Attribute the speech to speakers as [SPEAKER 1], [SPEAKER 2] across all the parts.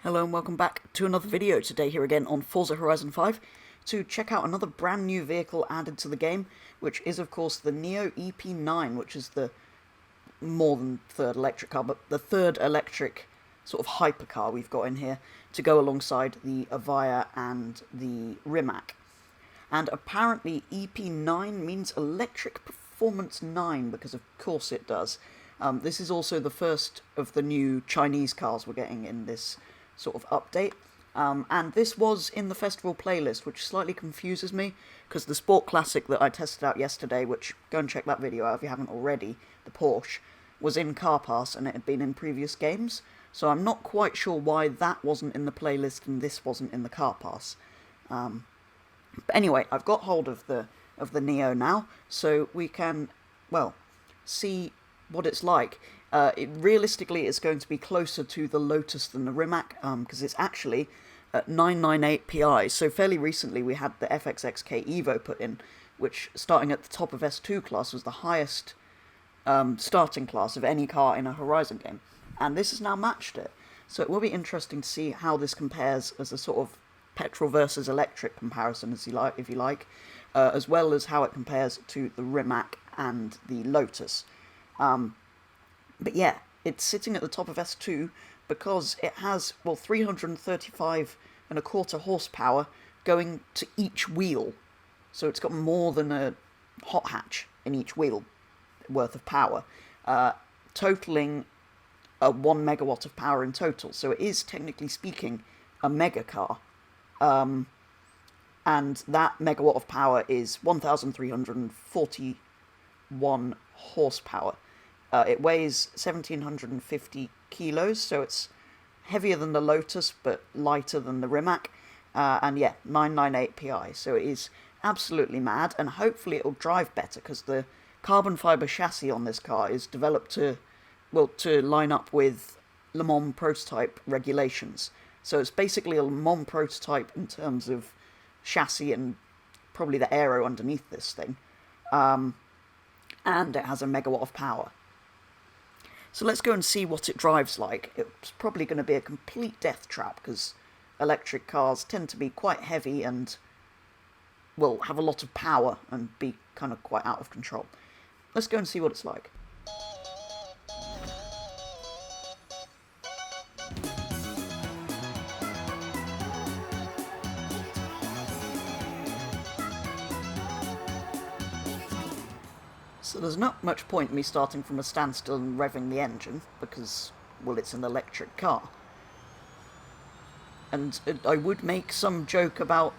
[SPEAKER 1] Hello and welcome back to another video today here again on Forza Horizon 5 to check out another brand new vehicle added to the game, which is of course the Neo Ep9, which is the more than third electric car, but the third electric sort of hypercar we've got in here to go alongside the Avaya and the Rimac. And apparently EP9 means Electric Performance 9, because of course it does. This is also the first of the new Chinese cars we're getting in this sort of update. And this was in the festival playlist, which slightly confuses me, because the Sport Classic that I tested out yesterday, which, go and check that video out if you haven't already, the Porsche, was in Car Pass and it had been in previous games. So I'm not quite sure why that wasn't in the playlist and this wasn't in the Car Pass. But anyway, I've got hold of the Neo now, so we can, well, see what it's like. Realistically, it's going to be closer to the Lotus than the Rimac, because it's actually at 998 PI. So fairly recently we had the FXXK Evo put in, which, starting at the top of S2 class, was the highest starting class of any car in a Horizon game. And this has now matched it. So it will be interesting to see how this compares as a sort of petrol versus electric comparison, if you like, as well as how it compares to the Rimac and the Lotus. But yeah, it's sitting at the top of S2 because it has, well, 335.25 horsepower going to each wheel. So it's got more than a hot hatch in each wheel worth of power, totaling 1 megawatt of power in total. So it is, technically speaking, a Megacar. And that megawatt of power is 1,341 horsepower. It weighs 1,750 kilos, so it's heavier than the Lotus, but lighter than the Rimac. And yeah, 998 PI, so it is absolutely mad, and hopefully it'll drive better, because the carbon fibre chassis on this car is developed to line up with Le Mans prototype regulations. So it's basically a Le Mans prototype in terms of chassis and probably the aero underneath this thing. And it has a megawatt of power. So let's go and see what it drives like. It's probably going to be a complete death trap, because electric cars tend to be quite heavy and will have a lot of power and be kind of quite out of control. Let's go and see what it's like. So there's not much point in me starting from a standstill and revving the engine, because, well, it's an electric car. And I would make some joke about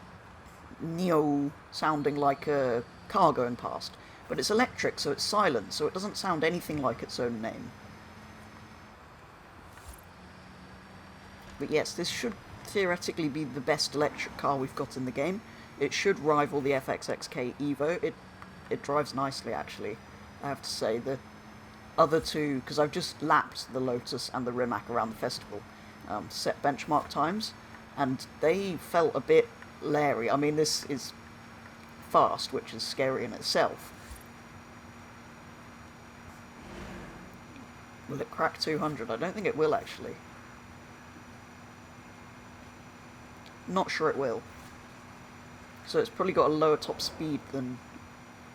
[SPEAKER 1] Neo sounding like a car going past, but it's electric, so it's silent, so it doesn't sound anything like its own name. But yes, this should theoretically be the best electric car we've got in the game. It should rival the FXXK Evo. It drives nicely, actually, I have to say. The other two, because I've just lapped the Lotus and the Rimac around the festival, set benchmark times, and they felt a bit leery. I mean, this is fast, which is scary in itself. Will it crack 200? I don't think it will, actually. Not sure it will. So it's probably got a lower top speed than...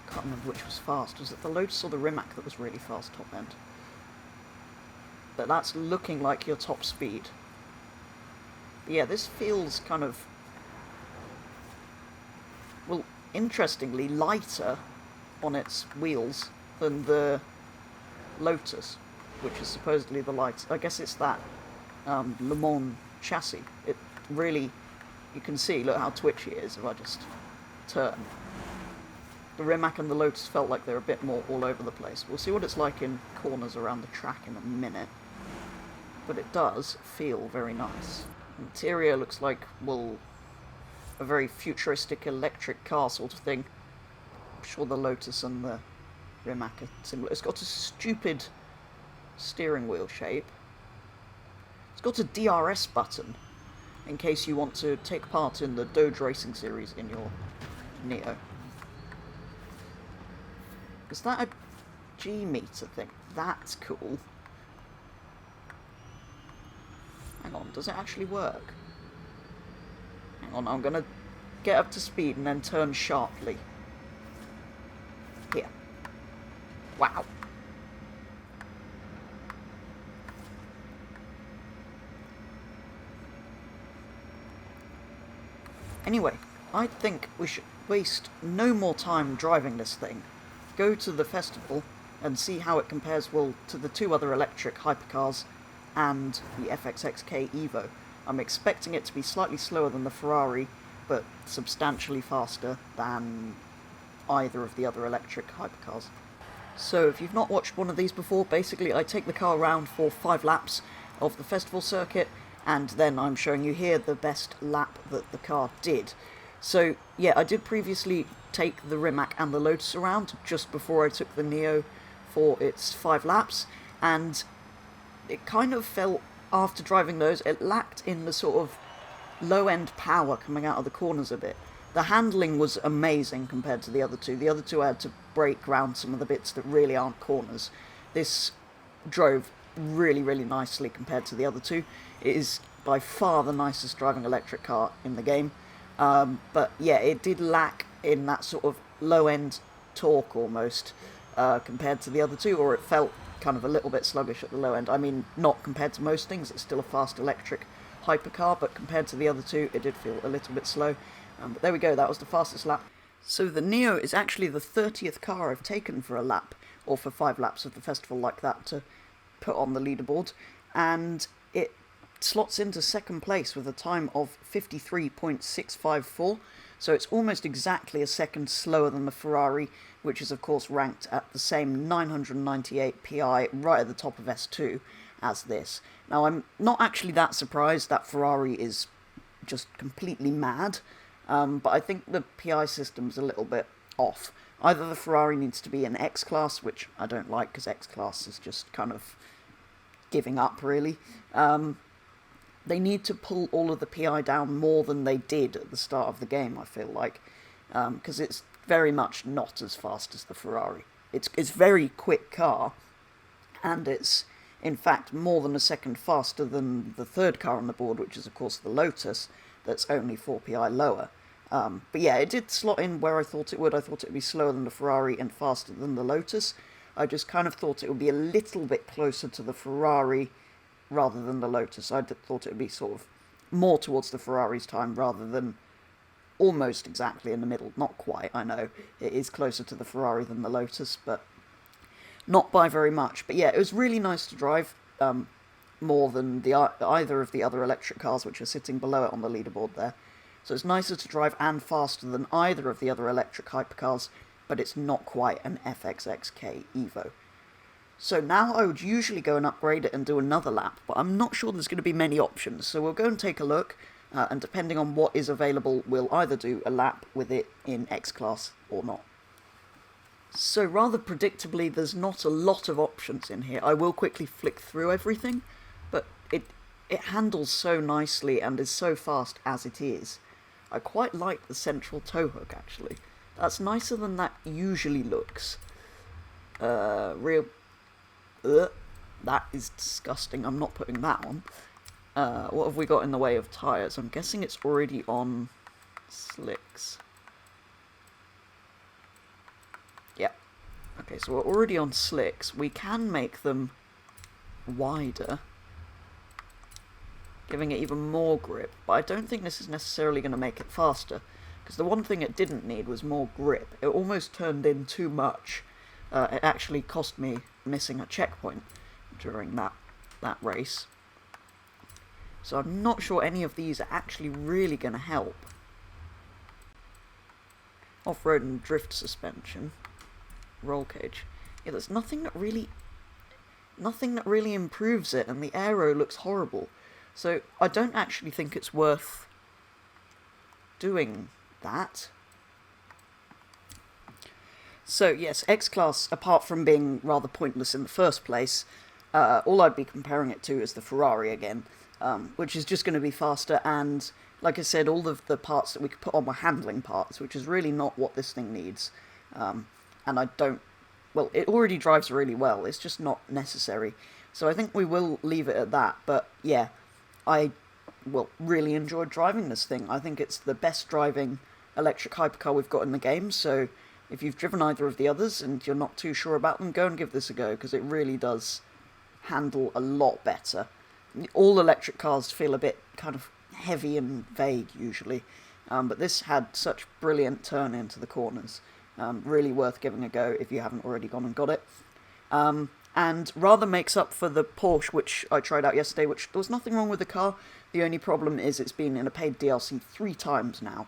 [SPEAKER 1] I can't remember which was fast. Was it the Lotus or the Rimac that was really fast top end? But that's looking like your top speed. But yeah, this feels kind of, well, interestingly lighter on its wheels than the Lotus, which is supposedly the light. I guess it's that Le Mans chassis. It really, you can see, look how twitchy it is if I just turn. The Rimac and the Lotus felt like they're a bit more all over the place. We'll see what it's like in corners around the track in a minute. But it does feel very nice. Interior looks like, well, a very futuristic electric car sort of thing. I'm sure the Lotus and the Rimac are similar. It's got a stupid steering wheel shape. It's got a DRS button, in case you want to take part in the Doge Racing Series in your Neo. Is that a G-meter thing? That's cool. Hang Hang on, does it actually work? Hang on, I'm going to get up to speed and then turn sharply. Here. Wow. Anyway, I think we should waste no more time driving this thing. Go to the festival and see how it compares, well, to the two other electric hypercars and the FXXK Evo. I'm expecting it to be slightly slower than the Ferrari, but substantially faster than either of the other electric hypercars. So if you've not watched one of these before, basically I take the car around for 5 laps of the festival circuit, and then I'm showing you here the best lap that the car did. So yeah, I did previously take the Rimac and the Lotus around just before I took the Neo for its 5 laps, and it kind of felt, after driving those, it lacked in the sort of low-end power coming out of the corners a bit. The handling was amazing compared to the other two. The other two I had to brake around some of the bits that really aren't corners. This drove really, really nicely compared to the other two. It is by far the nicest driving electric car in the game. But yeah, it did lack in that sort of low-end torque almost compared to the other two, or it felt kind of a little bit sluggish at the low end. I mean, not compared to most things, it's still a fast electric hypercar, but compared to the other two, it did feel a little bit slow. But there we go, that was the fastest lap. So the Neo is actually the 30th car I've taken for a lap, or for 5 laps of the festival like that, to put on the leaderboard, and it slots into second place with a time of 53.654, so it's almost exactly a second slower than the Ferrari, which is of course ranked at the same 998 PI right at the top of S2 as this. Now I'm not actually that surprised that Ferrari is just completely mad, but I think the PI system's a little bit off. Either the Ferrari needs to be in X-Class, which I don't like because X-Class is just kind of giving up really. They need to pull all of the PI down more than they did at the start of the game, I feel like, because it's very much not as fast as the Ferrari. It's a very quick car, and it's in fact more than a second faster than the third car on the board, which is of course the Lotus, that's only 4 PI lower. But yeah, it did slot in where I thought it would. I thought it would be slower than the Ferrari and faster than the Lotus. I just kind of thought it would be a little bit closer to the Ferrari rather than the Lotus. I thought it would be sort of more towards the Ferrari's time rather than almost exactly in the middle. Not quite, I know. It is closer to the Ferrari than the Lotus, but not by very much. But yeah, it was really nice to drive, more than either of the other electric cars which are sitting below it on the leaderboard there. So it's nicer to drive and faster than either of the other electric hypercars, but it's not quite an FXXK Evo. So now I would usually go and upgrade it and do another lap, but I'm not sure there's going to be many options, so we'll go and take a look, and depending on what is available, we'll either do a lap with it in X-Class or not. So rather predictably, there's not a lot of options in here. I will quickly flick through everything, but it handles so nicely and is so fast as it is. I quite like the central tow hook, actually. That's nicer than that usually looks. That is disgusting. I'm not putting that on. What have we got in the way of tyres? I'm guessing it's already on slicks. Yep. Okay, so we're already on slicks. We can make them wider, giving it even more grip, but I don't think this is necessarily going to make it faster, because the one thing it didn't need was more grip. It almost turned in too much. It actually cost me missing a checkpoint during that race. So I'm not sure any of these are actually really going to help. Off-road and drift suspension. Roll cage. Yeah, there's nothing that really improves it, and the aero looks horrible. So I don't actually think it's worth doing that. So yes, X-Class, apart from being rather pointless in the first place, all I'd be comparing it to is the Ferrari again, which is just going to be faster, and like I said, all of the parts that we could put on were handling parts, which is really not what this thing needs. And I don't... Well, it already drives really well, it's just not necessary. So I think we will leave it at that, but yeah, I, well, really enjoyed driving this thing. I think it's the best driving electric hypercar we've got in the game, so if you've driven either of the others and you're not too sure about them, go and give this a go, because it really does handle a lot better. All electric cars feel a bit kind of heavy and vague usually, but this had such brilliant turn into the corners. Really worth giving a go if you haven't already gone and got it. And rather makes up for the Porsche, which I tried out yesterday, which there was nothing wrong with the car. The only problem is it's been in a paid DLC 3 times now.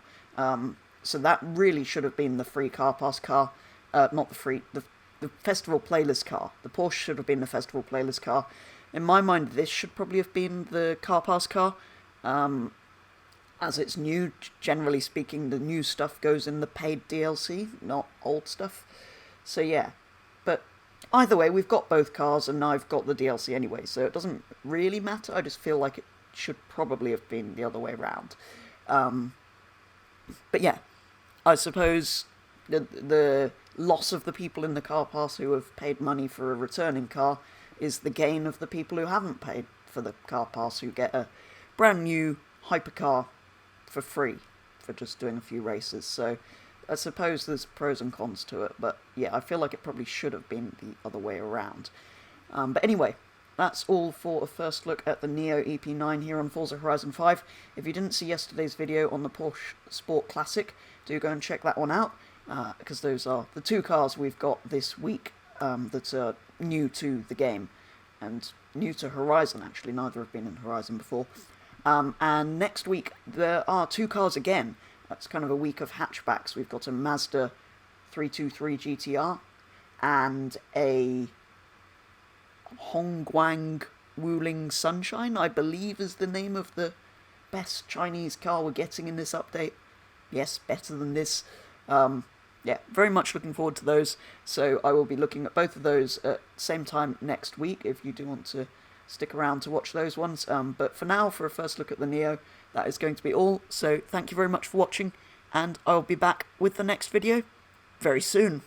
[SPEAKER 1] So that really should have been the free car pass car. Not the free, the festival playlist car. The Porsche should have been the festival playlist car. In my mind, this should probably have been the car pass car. As it's new, generally speaking, the new stuff goes in the paid DLC, not old stuff. So yeah, but either way, we've got both cars, and I've got the DLC anyway, so it doesn't really matter. I just feel like it should probably have been the other way around. But yeah, I suppose the loss of the people in the car pass who have paid money for a returning car is the gain of the people who haven't paid for the car pass, who get a brand new hypercar for free for just doing a few races. So I suppose there's pros and cons to it, but yeah, I feel like it probably should have been the other way around. But anyway, that's all for a first look at the Neo Ep9 here on Forza Horizon 5. If you didn't see yesterday's video on the Porsche Sport Classic, do go and check that one out, because those are the two cars we've got this week that are new to the game, and new to Horizon actually. Neither have been in Horizon before. And next week there are two cars again. That's kind of a week of hatchbacks. We've got a Mazda 323 GTR and a Hongguang Wuling Sunshine, I believe is the name of the best Chinese car we're getting in this update. Yes, better than this. Yeah, very much looking forward to those. So I will be looking at both of those at the same time next week, if you do want to stick around to watch those ones. But for now, for a first look at the Neo, that is going to be all. So thank you very much for watching, and I'll be back with the next video very soon.